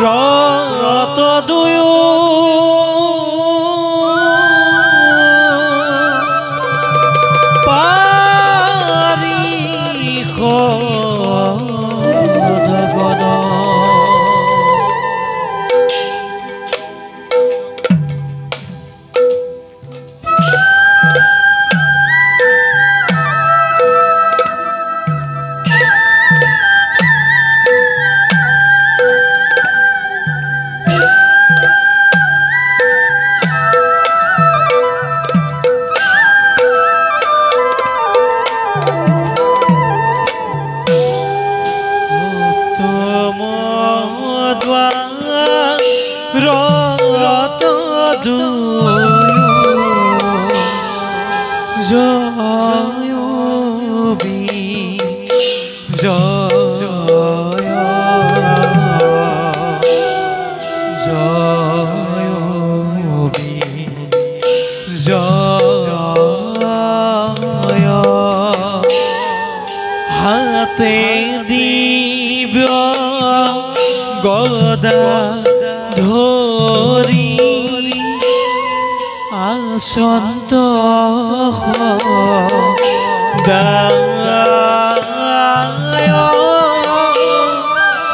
রত দুয়ো পারি খদগন হাতে দিব্য গদা ধরি আসন্ত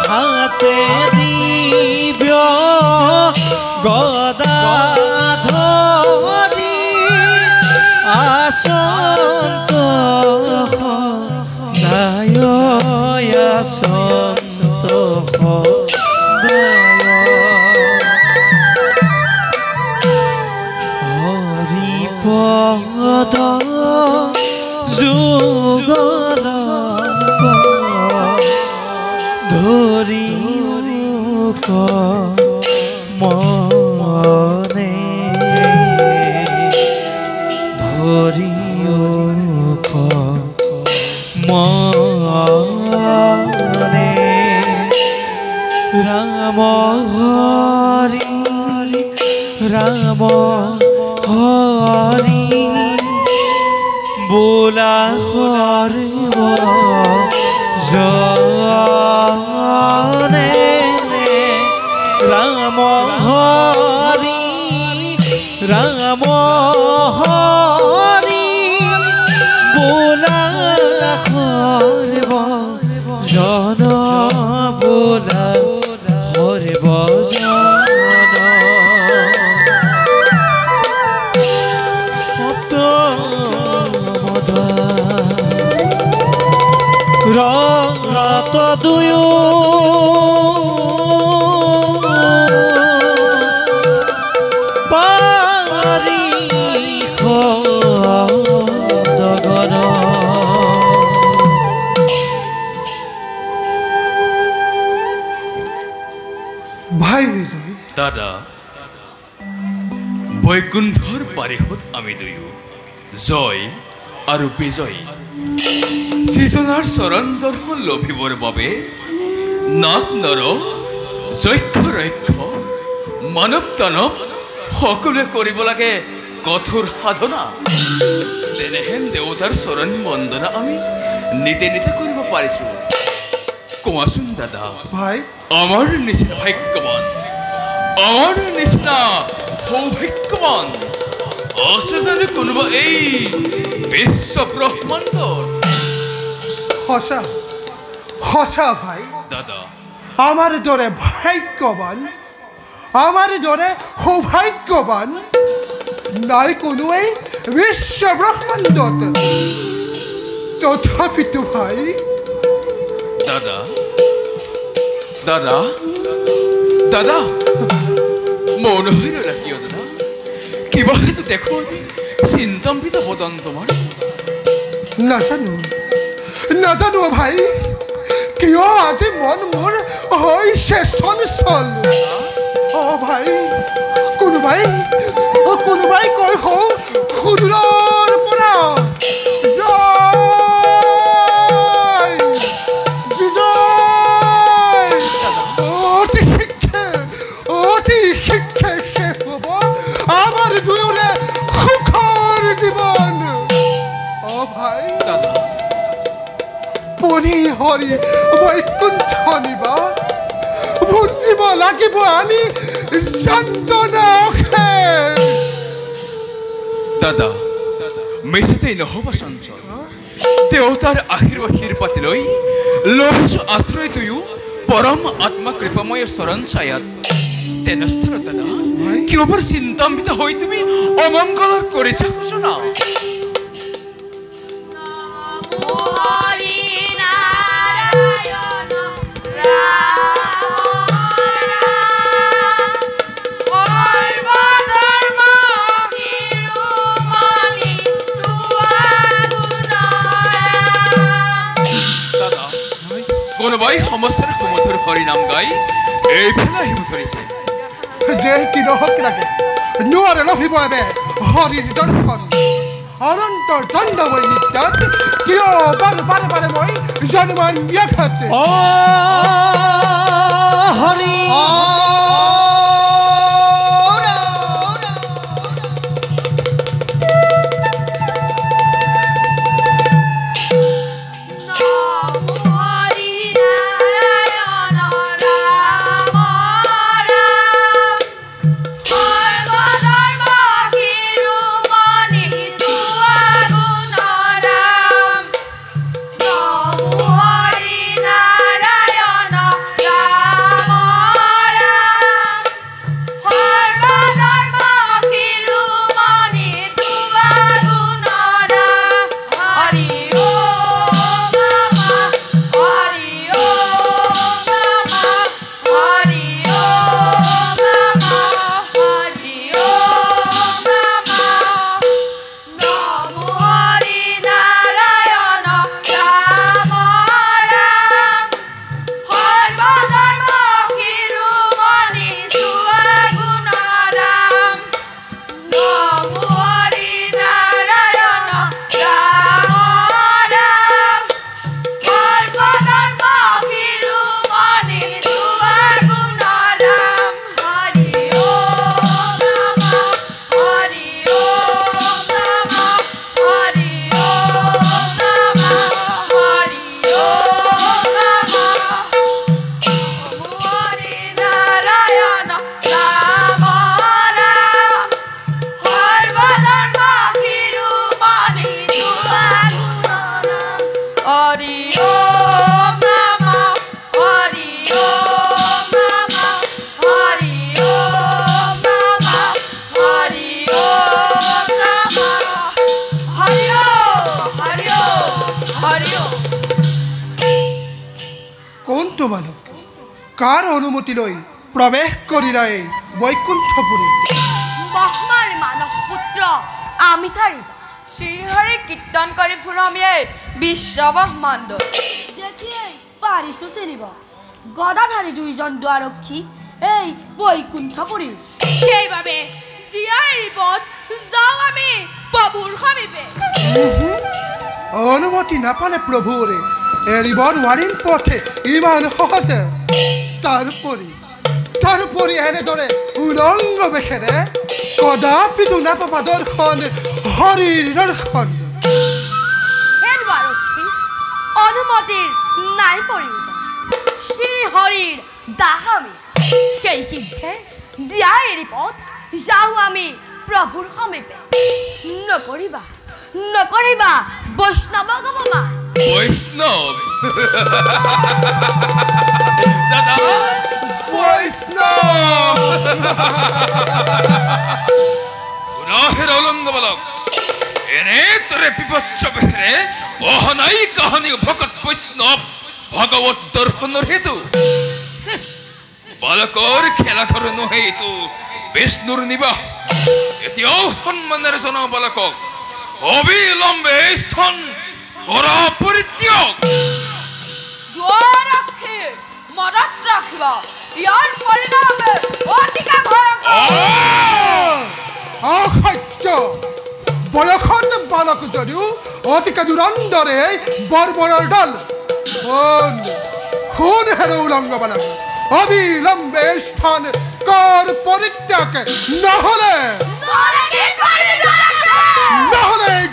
হাতে দিব্য গদা ধরি আসন্ত আসন্ত হরিপদ যুগল ধরি মনে ধরি মনে রাম হরি রাম হরি বোলা হরিব জনে রাম হরি রাম হরি বোলা হরিব জন বোলা হরিব জন সপ্ত মধা রত দুয়ো পারি খদগন ভাই বিজয় দাদা বৈকুণ্ঠৰ পাৰিহত আমি দুয়ো জয় আৰু বিজয় শ্ৰীজনাৰ চৰণ দৰ্শন লভিবৰ বাবে নাক নৰ যক্ষ ৰক্ষ মানৱ দানৱ সকলোৱে কৰিব লাগে কঠোৰ সাধনা তেনেহেন দেৱতাৰ চৰণ বন্দনা আমি নিতে নিতে কৰিব পাৰিছো কোৱাচোন দাদা ভাই আমাৰ নিচিনা ভাগ্যবান আমাৰ নিচিনা সৌভাগ্যবান আছে জানো কোনোবা এই বিশ্ব ব্ৰহ্মাণ্ডৰ সঁচা সঁচা ভাই দাদা আমাৰ দৰে ভাগ্যবান আমাৰ দৰে সৌভাগ্যবান নাই কোনো এই বিশ্ব ব্ৰহ্মাণ্ডত তথাপিতো ভাই দাদা দাদা দাদা মৌন হৈ ৰ'লা কিয় দাদা কিবা হয়তো দেখো চিন্তাম্বিত বদন তোমাৰ নাজানো নাজানো ভাই কিয় আজি মন মোৰ হৈছে চঞ্চল অ ভাই কোনোবাই কোনোবাই কৈ হওঁ সুদূৰৰ পৰা হৰি হৰি বৈকুণ্ঠ নিবা ভুজিব লাগিব আমি যন্ত্ৰণা অশেষ। দাদা মেছেতেই নহ'ব চঞ্চল দেউতাৰ আশীৰ্বাদ লৈ লভিছো আশ্ৰয় তুয়ো পৰম আত্মা কৃপাময় চৰণ ছায়াত তেনেস্থলত দাদা কিয়বাৰ চিন্তাম্বিত হৈ তুমি অমংগলৰ কৰিছা ঘোষণা। কোনোবাই সমস্যাৰ সুমধুৰ হৰিনাম গাই এইফালে আহিব ধৰিছে। যে কি নহওক লাগে নোৱাৰে লভিব এবে হৰিৰ দৰ্শন অনন্তৰ দণ্ডময় নিত্যাত কিয় বাৰে বাৰে বাৰে মই জন্মান ব্যাঘাত ও হৰি কাৰ অনুমতি লৈ প্ৰৱেশ কৰিলা এই বৈকুণ্ঠপুৰী? ব্ৰহ্মাৰ মানৱ পুত্ৰ আমি চাৰি শ্ৰীহৰি কীৰ্তন কৰি ফুৰমিয়ে বিশ্ব ব্ৰহ্মাণ্ড দেখিয়ে পাৰিছো চিনিব গদাধাৰী দুইজন দুৱাৰক্ষী এই বৈকুণ্ঠপুৰী। সেইবাবে দিয়া এৰিবত যাওঁ আমি প্ৰভুৰ সমীপে। অনুমতি নাপালে প্ৰভুৰে এৰিব নোৱাৰিম পথে ইমান সহজে। তাৰোপৰি এনেদৰে উলংগ বেশেৰে কদাপিতো নাপাবা দৰ্শন হৰিৰ দৰ্শন। অনুমতিৰ নাই পৰিব শ্ৰী হৰিৰ দাহামি সেই সিদ্ধে দিয়া এৰিবত যাওঁ আমি প্ৰভুৰ সমীপে। নকৰিবা বৈষ্ণৱ গমমান। বৈষ্ণৱ দাদা বৈষ্ণৱ পুনঃ অলংগ বালক এনেদৰে বিভৎস বেশেৰে অহনাই কাহানী ভকত বৈষ্ণৱ ভগৱত দৰ্শনৰ হেতু বালকৰ খেলা ঘৰ নহয় এইটো বিষ্ণুৰ নিবাস। এতিয়াও সন্মানেৰে জনাও বালকক অবিলম্বে স্থান কৰা পৰিত্যাগ। মনত ৰাখিব ইয়াৰ পৰিণাম অতিকে ভয়ংকৰ। অসহ্য বয়সত বালক যদিও অতিকে দুৰন্দৰে বৰ্বৰৰ দল। শুন হেৰ উলংগ বালক অবিলম্বে স্থান কৰ পৰিত্যাগ নহলে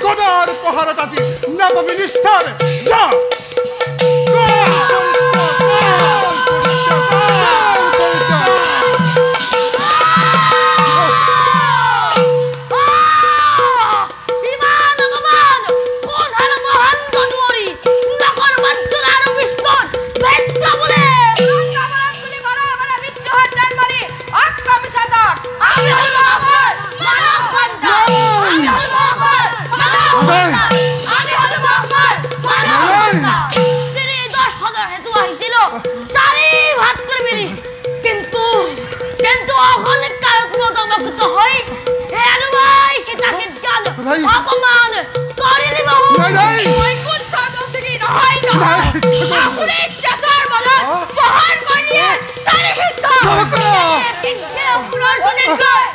গদাৰ পহাৰত আজি নাপাবি নিষ্ঠাৰ যা। আপুনি দেশৰ বলত বহন কৰিলে চাৰি সিদ্ধ আপোনাৰ শুনিকৈ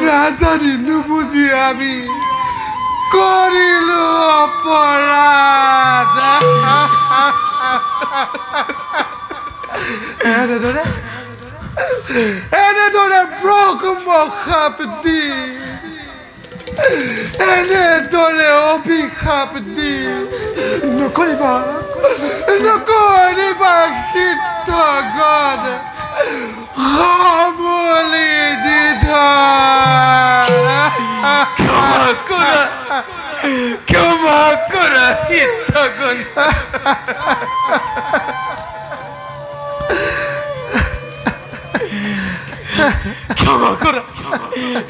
নাজানি নুবুজি আমি কৰিলো অপৰাধ এনেদৰে ব্ৰহ্মশাপ দি এনেদৰে অভিশাপ দি নকৰিবা সিদ্ধগণ সমলি দিধ ক্ষমা কৰা সিদ্ধগণ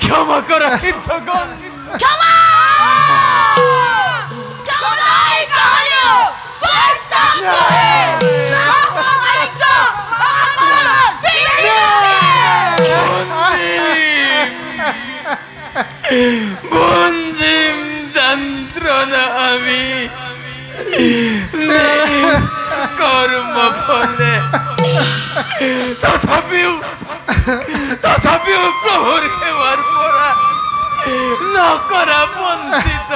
ক্ষমা কৰা সিদ্ধগণ বঞ্জিম যন্ত্রণা আমি কর্ম ফলে তথাপিও প্রভুর সেবার পরা নকরা বঞ্চিত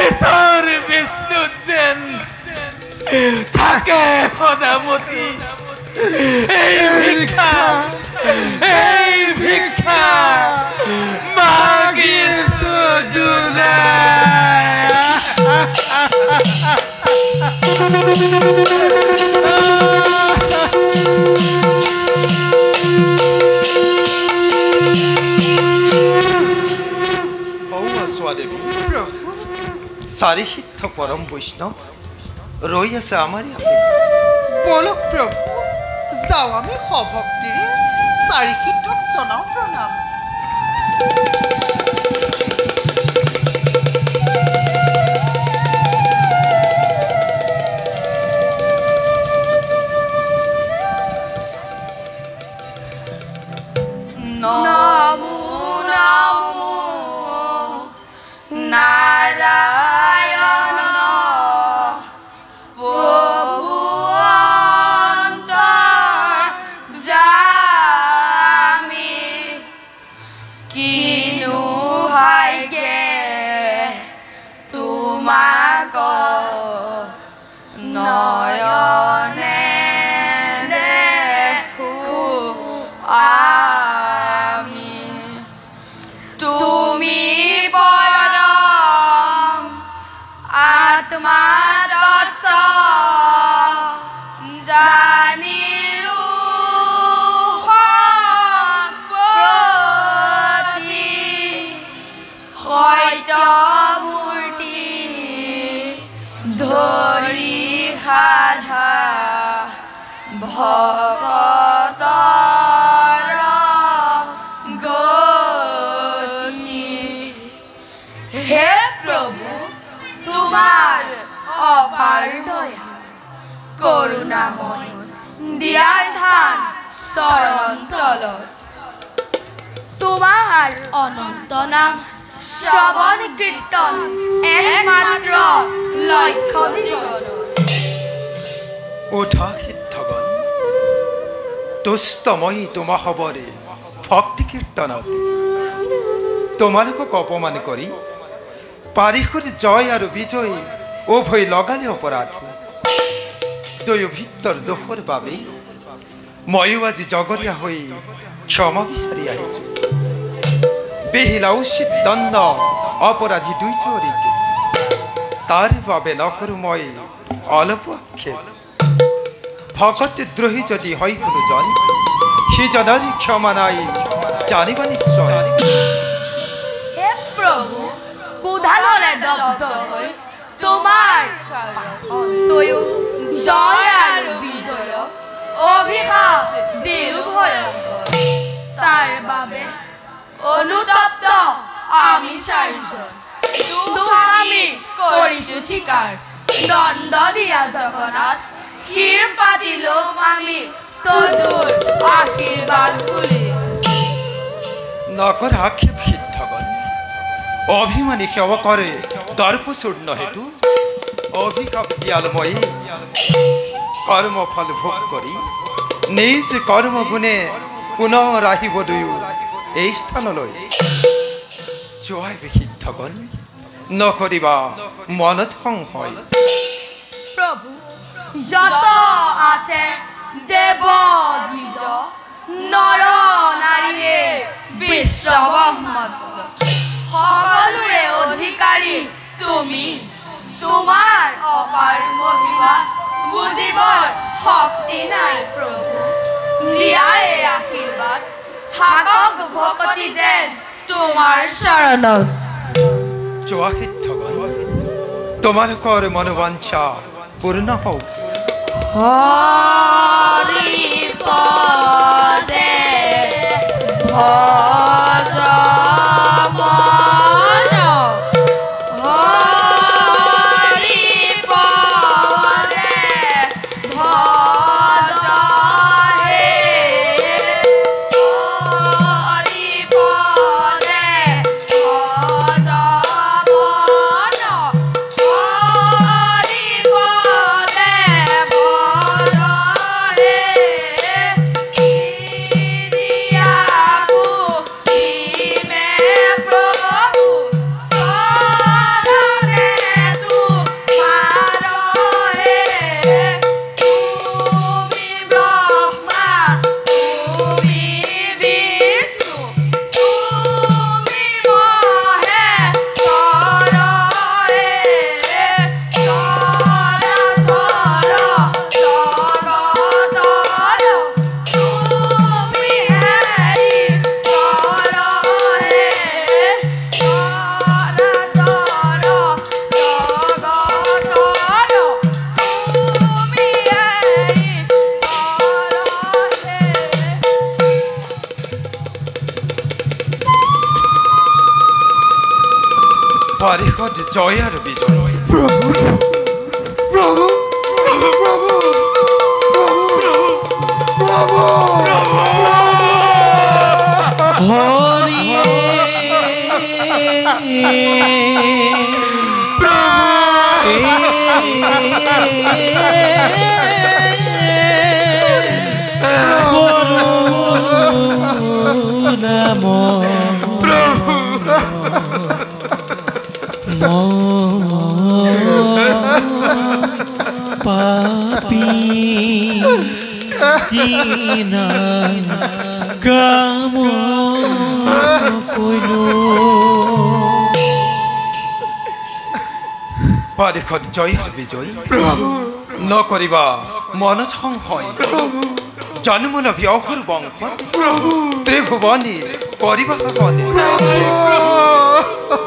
ঈশ্বর বিষ্ণু যেন থাকে সদামতি এই ভিক্ষা মাগিছো দুলাই দেবী চারি সিদ্ধ পরম বৈষ্ণব রই আছে আমারই বলো প্রভু যাও আমি সভক্তিৰে চাৰি সিদ্ধক জনাও প্ৰণাম নমো নমো নারায়ণ প্রভু অন্তর্যামী কিনু হাইগে তোমাক নয়নে দেখো আমি তুমি পরম আত্মা তত্ত্ব জানিলো সম্প্ৰতি সত্য মূৰ্তি ধৰি সাধা ভকতৰ গতি হে প্ৰভু তোমাৰ অপাৰ দয়া কৰুণা মই দিয়াই ধান চৰণ তলত তোমাৰ অনন্ত নাম শ্ৰৱণ কীৰ্তন একমাত্ৰ লক্ষ্য জীৱন উঠা সিদ্ধগণ তুষ্টময়ী তোমা হবৰে ভক্তি কীৰ্তনতে তোমালোকক অপমান কৰি পাৰিষদ জয় আৰু বিজয় উভয় লগালে অপৰাধ দুয়ো ভিতৰ দোষৰ বাবে ময়ো আজি জগৰীয়া হৈ ক্ষমা বিচাৰি আহিছো বিহিলা উচিত দণ্ড অপৰাধী দুইটোৰিকে তাৰ বাবে নকৰো মই অলপ আক্ষেপ ভকত দ্ৰোহী যদি হয় কোনোজন সিজনৰ ক্ষমা নাই জানিবা নিশ্চয় হে প্ৰভু কোধালৰে দগ্ধ হৈ তোমাৰ তয়ো জয় আৰু বিজয় অভিশাপ দিলো ভয়ংকৰ তাৰ বাবে অনুতপ্ত আমি চাৰিজন দুখ আমি কৰিছো স্বীকাৰ দণ্ড দিয়া জগন্নাথ শিৰ পাতিলো আমি তোৰ আশীৰ্বাদ বুলি নকৰ আক্ষেপ সিদ্ধগণ অভিমানী সেৱা কৰে দৰ্পচূৰ্ণ হেতু অভিশাপ দিয়াল মই কৰ্মফল ভোগ কৰি নিজ কৰ্ম গুণে পুনৰ আহিব দুয়ো এই স্থানলৈ জয় সিদ্ধগণ নকৰিবা মনত সংশয় প্ৰভু যত আছে দেৱ দ্বিজ নৰ নাৰীয়ে বিশ্ব ব্ৰহ্মাণ্ড সকলোৰে অধিকাৰী তুমি তোমাৰ অপাৰ মহিমা বুজিবৰ শক্তি নাই প্ৰভু দিয়াই আশীৰ্বাদ থাকক ভকতি যেন তোমাৰ চৰণত জয় সিদ্ধগণ তোমালোকৰ মনোবাঞ্ছা পূৰ্ণ হওক হৰি পদে ভজ মন হৰি পদে ভজ হে হৰি পদে ভজ মন হৰি পদে ভজ হে দিয়াবু দিমে প্ৰভু চৰণে তোমাৰ হে তুমি ব্ৰহ্মা তুমি বিষ্ণু তুমি মহেশ্বৰ হে চৰাচৰ জগতৰ তুমি হেৰি চৰ হে চৰাচৰ জগতৰ তুমি হেৰি চৰ হে পাৰিষদ জয় আৰু বিজয় প্ৰভু প্ৰভু প্ৰভু প্ৰভু পাপি কিনা কাম কইলো পাৰিষদ জয় আৰু বিজয় নকৰিবা মনত সংশয় জন্মলভী অসুৰ বংশ ত্ৰিভুৱনী কৰিবা শাসন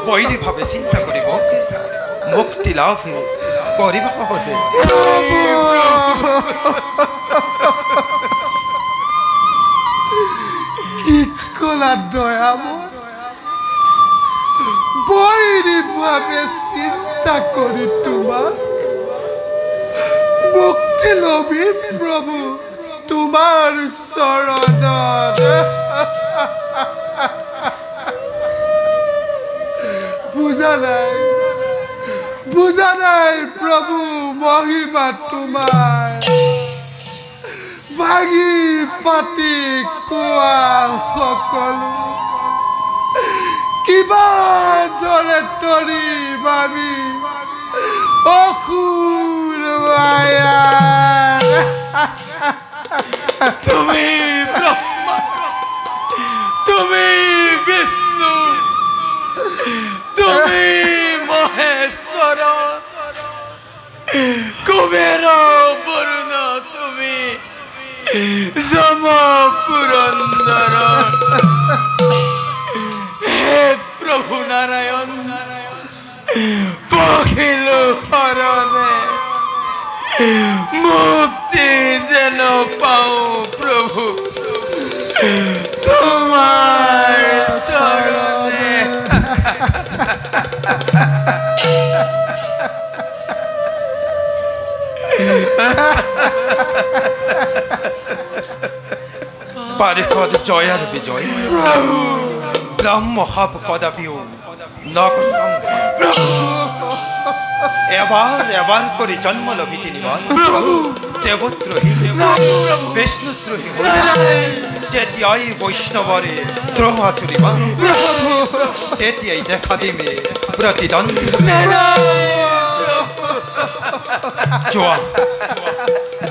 বৈৰী ভাৱে চিন্তা কৰিব মুক্তি লাভে কৰিবা সহজে কি কলা দয়াময় বৈৰী ভাৱে চিন্তা কৰি তোমাক মুক্তি অতি লোভী প্ৰভু তোমাৰ চৰণত বুজা নাই প্ৰভু মহিমা তোমাৰ ভাগি পাতি কোৱা সকলো কিবা দৰে তৰি ভাবি অসুৰ মায়া তুমি ব্ৰহ্মা তুমি বিষ্ণু তুমি মহেশ্বৰ কুবেৰ বৰুণ তুমি যম পুৰন্দৰ হে প্ৰভু নাৰায়ণ পখিলো শৰণে মুক্তি যেন পাওঁ প্ৰভু তোমাৰ চৰণে পাৰিষদ জয় আৰু বিজয় ব্ৰহ্ম সাপ কদাপিও নকৰং এবাৰ কৰি জন্ম লবি তিনিবাৰ দেৱদ্ৰোহী বিষ্ণুদ্ৰোহী যেতিয়াই বৈষ্ণৱৰে দ্ৰোহ আচৰিবা তেতিয়াই দেখা দিমে প্ৰতিদ্বন্দ্বী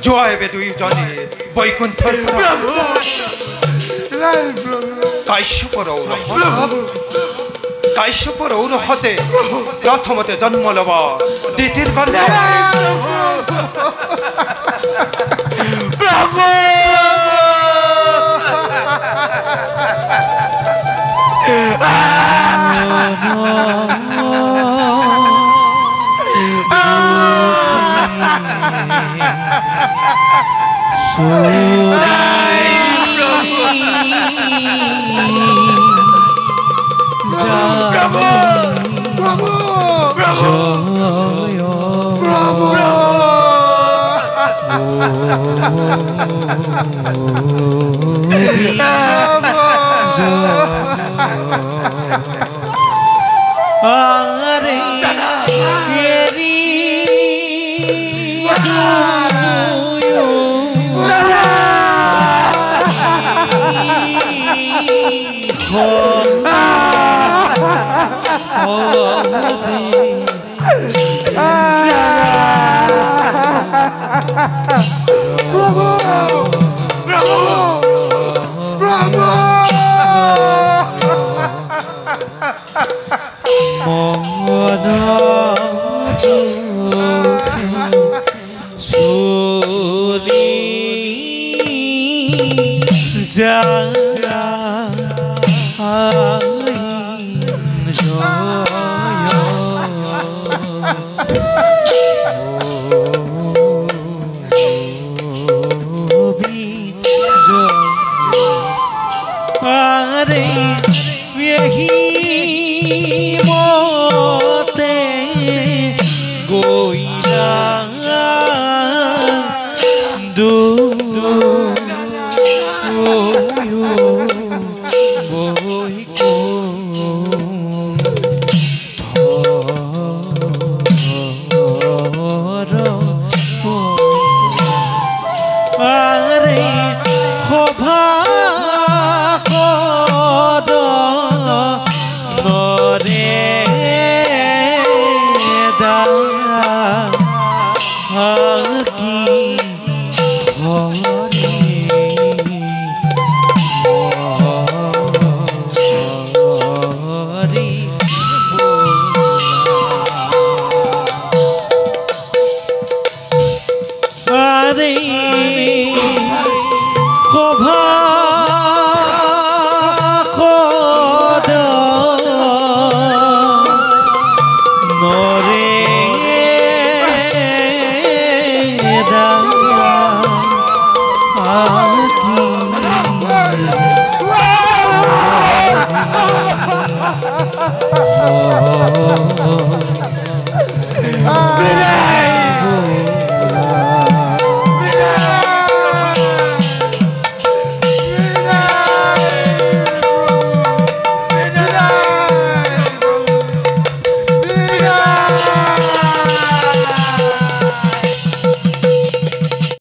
যোৱা এবে দুয়োজনে বৈকুণ্ঠৰ কাশ্যপৰ ঔৰহতে প্ৰথমতে জন্ম লব দ্বিতীয় শোভা